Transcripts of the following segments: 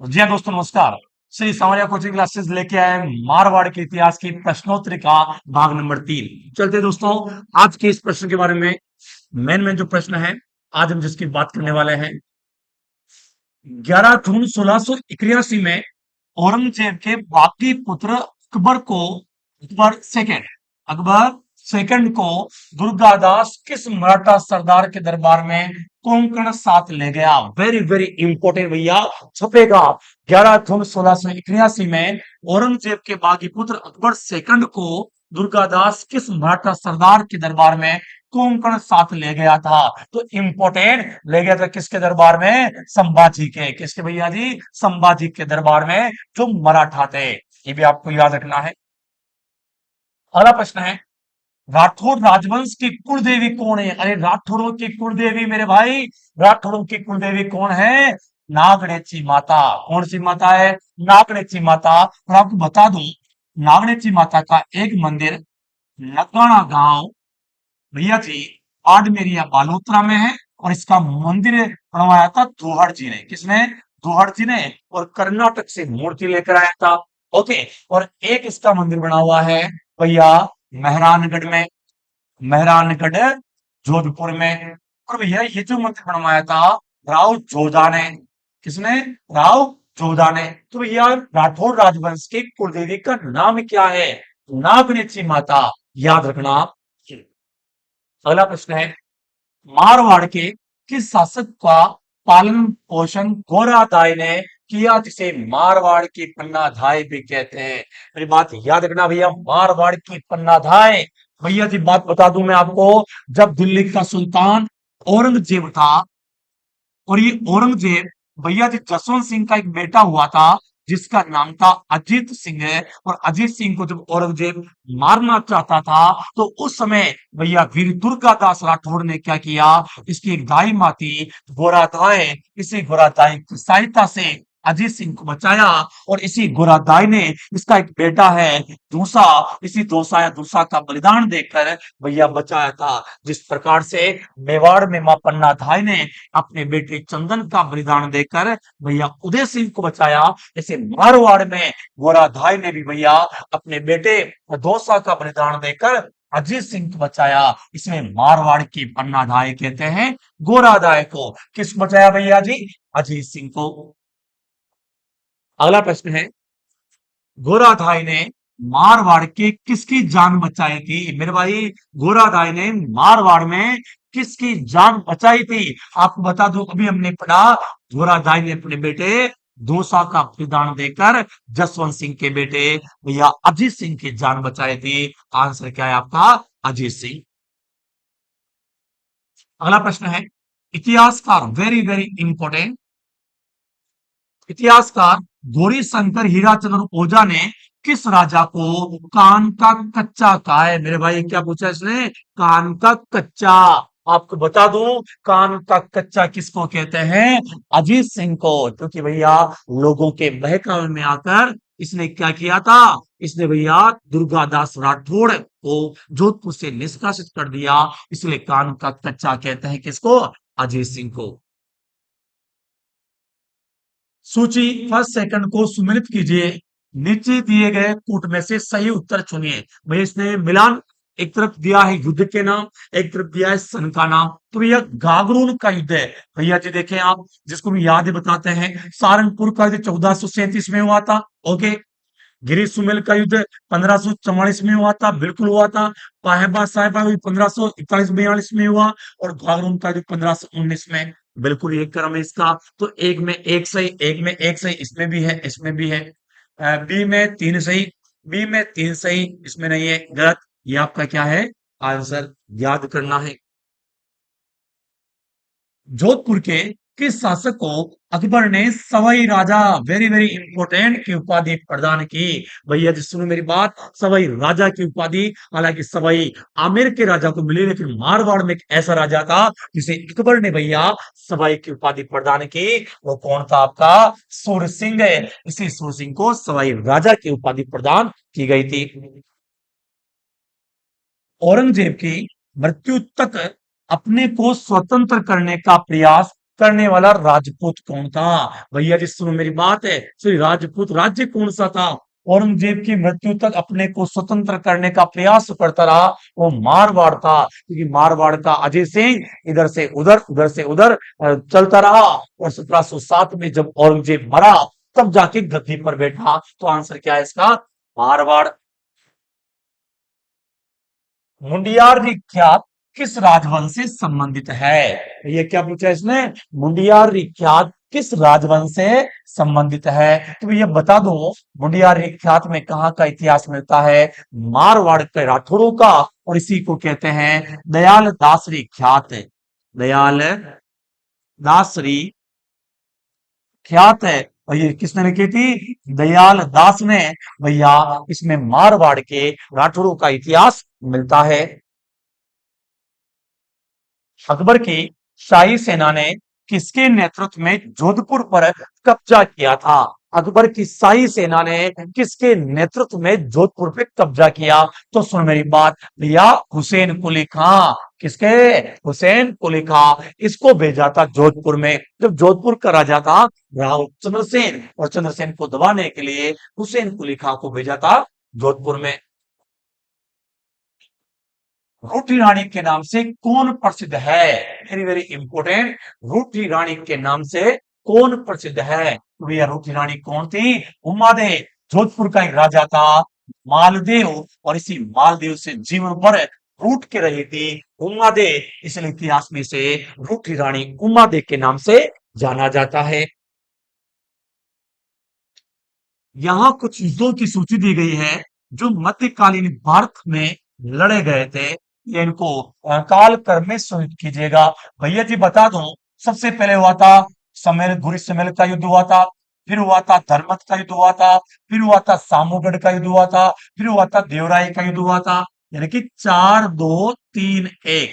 जी हाँ दोस्तों, नमस्कार। श्री सांवरिया कोचिंग क्लासेस लेके आए मारवाड़ के इतिहास की प्रश्नोत्तरी का भाग नंबर 3। चलते दोस्तों, आज के इस प्रश्न के बारे में मेन जो प्रश्न है, आज हम जिसकी बात करने वाले हैं। 11 जून 1681 में औरंगजेब के बाकी पुत्र अकबर सेकंड को दुर्गादास किस मराठा सरदार के दरबार में कोंकण साथ ले गया? वेरी वेरी इंपॉर्टेंट भैया, छपेगा। 11 जून 1681 में औरंगजेब के बागी पुत्र अकबर सेकंड को दुर्गादास किस मराठा सरदार के दरबार में कोंकण साथ ले गया था? तो इंपॉर्टेंट, ले गया था किसके दरबार में? संभाजी के। किसके भैया जी? संभाजी के दरबार में, जो मराठा थे। ये भी आपको याद रखना है। अगला प्रश्न है, राठौर राजवंश की कुलदेवी कौन है? अरे राठौरों की कुलदेवी मेरे भाई, राठौरों की कुलदेवी कौन है? नागणेची माता। कौन सी माता है? नागणेची माता। और आपको बता दूं, नागणेची माता का एक मंदिर नगाना गांव, भैया जी, आडमेरिया बालोतरा में है। और इसका मंदिर बनवाया था दोहड़ जी ने। किसने? दोहड़ जी ने। और कर्नाटक से मूर्ति लेकर आया था। ओके। और एक इसका मंदिर बना हुआ है भैया मेहरानगढ़ में, मेहरानगढ़ जोधपुर में। और भैया ये जो मंदिर बनवाया था राव जोधा ने। किसने? राव जोधा ने। तो भैया राठौर राजवंश की कुलदेवी का नाम क्या है? नागनेची माता। याद रखना आप। अगला प्रश्न है, मारवाड़ के किस शासक का पालन पोषण घोरादाई ने किया, जिसे मारवाड़ की पन्नाधाय भी कहते हैं? मेरी बात याद रखना भैया, मारवाड़ की पन्नाधाय। भैया जी बात बता दूं मैं आपको, जब दिल्ली का सुल्तान औरंगजेब था, और ये औरंगजेब भैया जी जसवंत सिंह का एक बेटा हुआ था जिसका नाम था अजीत सिंह है। और अजीत सिंह को जब औरंगजेब मारना चाहता था, तो उस समय भैया वीर दुर्गादास राठौड़ ने क्या किया? इसकी एक दाई माँ थी गोरादाई, इसी गोरादाई की सहायता से अजीत सिंह को बचाया। और इसी गोरादाई ने, इसका एक बेटा है दूसा, इसी दोसा या दूसा का बलिदान देकर भैया बचाया था। जिस प्रकार से मेवाड़ में मां पन्नाधाय ने अपने बेटे चंदन का बलिदान देकर भैया उदय सिंह को बचाया, ऐसे मारवाड़ में गोराधाय ने भी भैया अपने बेटे दोसा का बलिदान देकर अजीत सिंह को बचाया। इसमें मारवाड़ की पन्नाधाय कहते हैं गोराधाय को। किस बचाया भैया जी? अजीत सिंह को। अगला प्रश्न है, गोराधाय ने मारवाड़ की किसकी जान बचाई थी? मेरे भाई, गोराधाय ने मारवाड़ में किसकी जान बचाई थी? आपको बता दूं, अभी हमने पढ़ा, गोराधाय ने अपने बेटे दोसा का बलिदान देकर जसवंत सिंह के बेटे भैया अजीत सिंह की जान बचाई थी। आंसर क्या है आपका? अजीत सिंह। अगला प्रश्न है, इतिहासकार, वेरी वेरी इंपॉर्टेंट, इतिहासकार गौरी शंकर हीराचंद्र ओझा ने किस राजा को कान का कच्चा कहा है? मेरे भाई क्या पूछा इसने? कान का कच्चा। आपको बता दूं, कान का कच्चा किसको कहते हैं? अजीत सिंह को। क्योंकि भैया लोगों के बहकावे में आकर इसने क्या किया था? इसने भैया दुर्गादास राठौड़ को जोधपुर से निष्कासित कर दिया। इसलिए कान का कच्चा कहते हैं किसको? अजीत सिंह को। सूची फर्स्ट सेकंड को सुमिलित कीजिए, नीचे दिए गए कूट में से सही उत्तर चुनिए। भाई इसने मिलान, एक तरफ दिया है युद्ध के नाम, एक तरफ दिया है सन का नाम। तो भैया गागरून का युद्ध है भैया जी, देखें आप, जिसको भी याद है बताते हैं, सहारनपुर का युद्ध 1437 में हुआ था। ओके। गिरी सुमेल का युद्ध 1544 में हुआ था, बिल्कुल हुआ था। पाहेबा साहेबा 1541-42 में हुआ। और घाघरून का युद्ध 1519 में। बिल्कुल एक क्रम है इसका। तो एक में एक सही, एक में एक सही, इसमें भी है, इसमें भी है। बी में तीन सही, बी में तीन सही, इसमें नहीं है, गलत। ये आपका क्या है? आंसर याद करना है। जोधपुर के किस शासक को अकबर ने सवाई राजा, वेरी वेरी इंपॉर्टेंट, की उपाधि प्रदान की? भैया जी सुनो मेरी बात, सवाई राजा की उपाधि हालांकि सवाई आमेर के राजा को मिली, लेकिन मारवाड़ में एक ऐसा राजा था जिसे अकबर ने भैया सवाई की उपाधि प्रदान की। वो कौन था आपका? सूर सिंह है। इसी सूर सिंह को सवाई राजा की उपाधि प्रदान की गई थी। औरंगजेब की मृत्यु तक अपने को स्वतंत्र करने का प्रयास करने वाला राजपूत कौन था? भैया जी सुनो मेरी बात है, श्री राजपूत राज्य कौन सा था? औरंगजेब की मृत्यु तक अपने को स्वतंत्र करने का प्रयास करता रहा, वो मारवाड़ था, क्योंकि मारवाड़ का अजय सिंह उधर से उधर चलता रहा, और 1707 में जब औरंगजेब मरा तब जाके गद्दी पर बैठा। तो आंसर क्या है इसका? मारवाड़। मुंडियार ख्यात किस राजवंश से संबंधित है? ये क्या पूछा इसने? मुंडियार ख्यात किस राजवंश से संबंधित है? तो ये बता दो, मुंडियार ख्यात में कहाँ का इतिहास मिलता है? मारवाड़ के राठौरों का, और इसी को कहते हैं दयाल दासरी ख्यात। दयाल दासरी ख्यात है। और ये किसने लिखी थी? दयाल दास ने। भैया इसमें मारवाड़ के राठौरों का इतिहास मिलता है। अकबर की शाही सेना ने किसके नेतृत्व में जोधपुर पर कब्जा किया था? अकबर की शाही सेना ने किसके नेतृत्व में जोधपुर पे कब्जा किया? तो सुन मेरी बात भैया, हुसैन कुली खां। किसके? हुसैन कुली खां। इसको भेजा था जोधपुर में, जब जोधपुर का राजा था राव चंद्रसेन, और चंद्रसेन को दबाने के लिए हुसैन कुली खां को भेजा था जोधपुर में। रूठी रानी के नाम से कौन प्रसिद्ध है? Very very important. रूठी रानी के नाम से कौन प्रसिद्ध है? तो भैया रूठी रानी कौन थी? उमादेव। जोधपुर का एक राजा था मालदेव, और इसी मालदेव से जीवन भर रूठ के रही थी उमादेव, इसलिए इतिहास में से रूठी रानी उमादेव के नाम से जाना जाता है। यहाँ कुछ युद्धों की सूची दी गई है जो मध्यकालीन भारत में लड़े गए थे। ये इनको काल क्रम में सुनिश्चित कीजिएगा। भैया जी बता दूं, सबसे पहले हुआ था समेल गुरु समेल का युद्ध हुआ था, फिर हुआ था धर्मत का युद्ध हुआ था, फिर हुआ था सामूगढ़ का युद्ध हुआ था, फिर हुआ था देवराय का युद्ध हुआ था। यानी कि 4-2-3-1,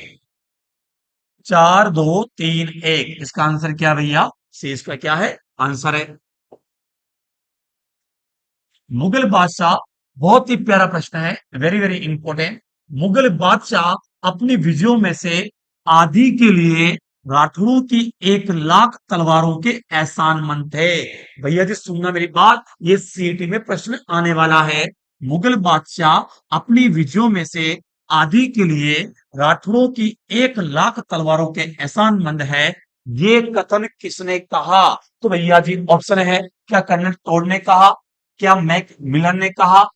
4-2-3-1, इसका आंसर क्या भैया? सी इसका क्या है आंसर है? मुगल बादशाह, बहुत ही प्यारा प्रश्न है, वेरी वेरी इंपॉर्टेंट। मुगल बादशाह अपनी विजयों में से आधी के लिए राठौरों की 1 लाख तलवारों के एहसानमंद थे। भैया जी सुनना मेरी बात, ये सीटी में प्रश्न आने वाला है। मुगल बादशाह अपनी विजयों में से आधी के लिए राठौरों की 1 लाख तलवारों के एहसानमंद है, ये कथन किसने कहा? तो भैया जी ऑप्शन है, क्या कर्नल टोड ने कहा, क्या मैक मिलन ने कहा,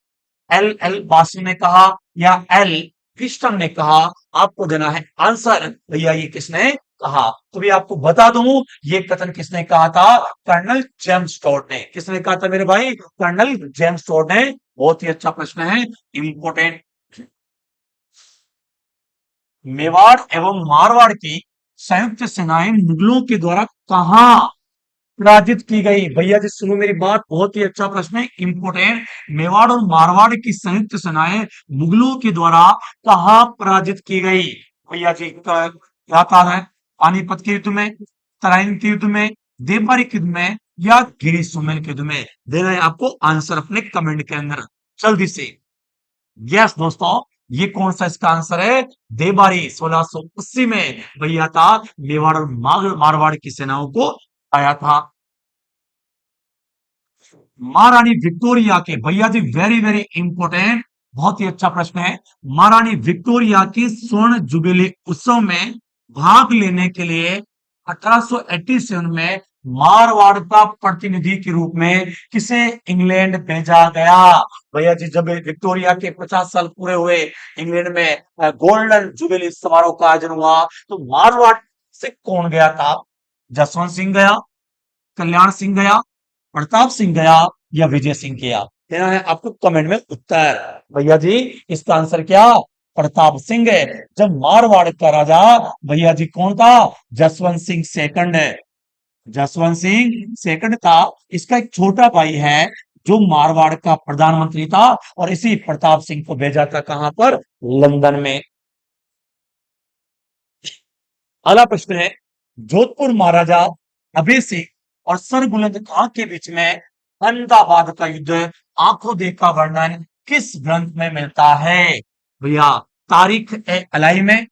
एल एल बासु ने कहा, या एल क्रिस्टन ने कहा? आपको देना है आंसर। भैया ये किसने कहा? तो भी आपको बता दूं, ये कथन किसने कहा था? कर्नल जेम्स टोड ने। किसने कहा था मेरे भाई? कर्नल जेम्स टोड ने। बहुत ही अच्छा प्रश्न है, इंपोर्टेंट। मेवाड़ एवं मारवाड़ की संयुक्त सेनाएं मुगलों के द्वारा कहाँ पराजित की गई? भैया जी सुनो मेरी बात, बहुत ही अच्छा प्रश्न है, इंपोर्टेंट। मेवाड़ और मारवाड़ की संयुक्त सेनाएं मुगलों के द्वारा कहाँ पराजित की गई? भैया जी क्या था है? पानीपत के युद्ध में, तराइन के युद्ध में, देवबारी के युद्ध में, या गिरी सुमेल के युद्ध में? देना है आपको आंसर अपने कमेंट के अंदर जल्दी से। यस दोस्तों, ये कौन सा इसका आंसर है? देबारी 1680 में भैया था, मेवाड़ और मारवाड़ की सेनाओं को आया था। महारानी विक्टोरिया के, भैया जी वेरी वेरी इंपोर्टेंट, बहुत ही अच्छा प्रश्न है। महारानी विक्टोरिया के स्वर्ण जुबिली उत्सव में भाग लेने के लिए 1887 में मारवाड़ का प्रतिनिधि के रूप में किसे इंग्लैंड भेजा गया? भैया जी जब विक्टोरिया के 50 साल पूरे हुए, इंग्लैंड में गोल्डन जुबिली समारोह का आयोजन हुआ, तो मारवाड़ से कौन गया था? जसवंत सिंह गया, कल्याण सिंह गया, प्रताप सिंह गया, या विजय सिंह गया? देना है आपको कमेंट में उत्तर। भैया जी इसका आंसर क्या? प्रताप सिंह है। जब मारवाड़ का राजा भैया जी कौन था? जसवंत सिंह सेकंड है। जसवंत सिंह सेकंड था। इसका एक छोटा भाई है जो मारवाड़ का प्रधानमंत्री था, और इसी प्रताप सिंह को भेजा था कहां पर? लंदन में। अगला प्रश्न है, जोधपुर महाराजा अभय सिंह और सर बुलंद खां के बीच में अहमदाबाद का युद्ध आंखों देखा वर्णन किस ग्रंथ में मिलता है? भैया तारीख ए अलाई में,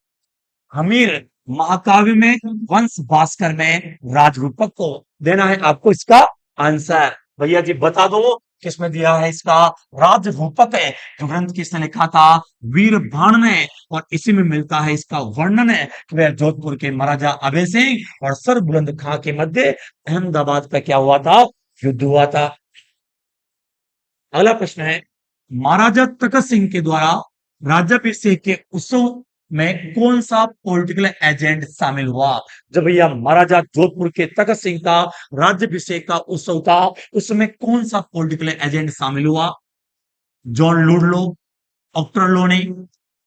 हमीर महाकाव्य में, वंश भास्कर में, राजरूपक को देना है आपको इसका आंसर। भैया जी बता दो किसमें दिया है इसका, राजरूपक है। जो ग्रंथ किसने लिखा था, वीरभान ने। और इसी में मिलता है इसका वर्णन है कि वह जोधपुर के महाराजा अभय सिंह और सर बुलंद खां के मध्य अहमदाबाद का क्या हुआ था, युद्ध हुआ था। अगला प्रश्न है, महाराजा तखत सिंह के द्वारा राज्याभिषेक के उत्सव में कौन सा पॉलिटिकल एजेंट शामिल हुआ। जब भैया महाराजा जोधपुर के तखत सिंह का राज्याभिषेक का उत्सव था, उसमें कौन सा पॉलिटिकल एजेंट शामिल हुआ, जॉन लुडलो, ऑक्टरलोनी,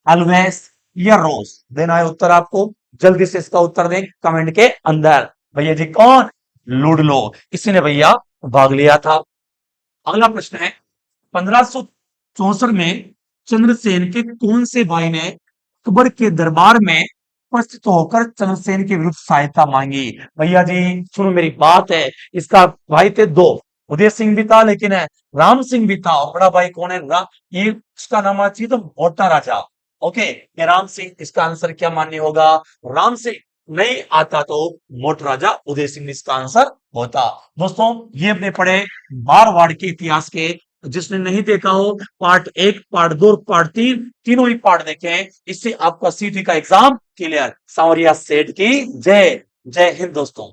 अल्वेस या रोज। देना है उत्तर आपको, जल्दी से इसका उत्तर दें कमेंट के अंदर। भैया जी कौन, लुडलो, इसी ने भैया भाग लिया था। अगला प्रश्न है, 1564 में चंद्रसेन के कौन से भाई ने अकबर के दरबार में उपस्थित होकर चंद्रसेन के विरुद्ध सहायता मांगी। भैया जी सुनो मेरी बात है, इसका भाई थे दो, उदय सिंह भी था लेकिन है राम सिंह भी था। और बड़ा भाई कौन है, ये इसका नाम आना चाहिए तो मोटा राजा। ओके, ये राम सिंह, इसका आंसर क्या मान्य होगा, राम सिंह। नहीं आता तो मोट राजा उदय सिंह इसका आंसर होता। दोस्तों ये अपने पढ़े मारवाड़ के इतिहास के, जिसने नहीं देखा हो पार्ट 1, पार्ट 2 और पार्ट 3, तीनों ही पार्ट देखें, इससे आपका सीटी का एग्जाम क्लियर। सांवरिया सेठ की जय। जय हिंद दोस्तों।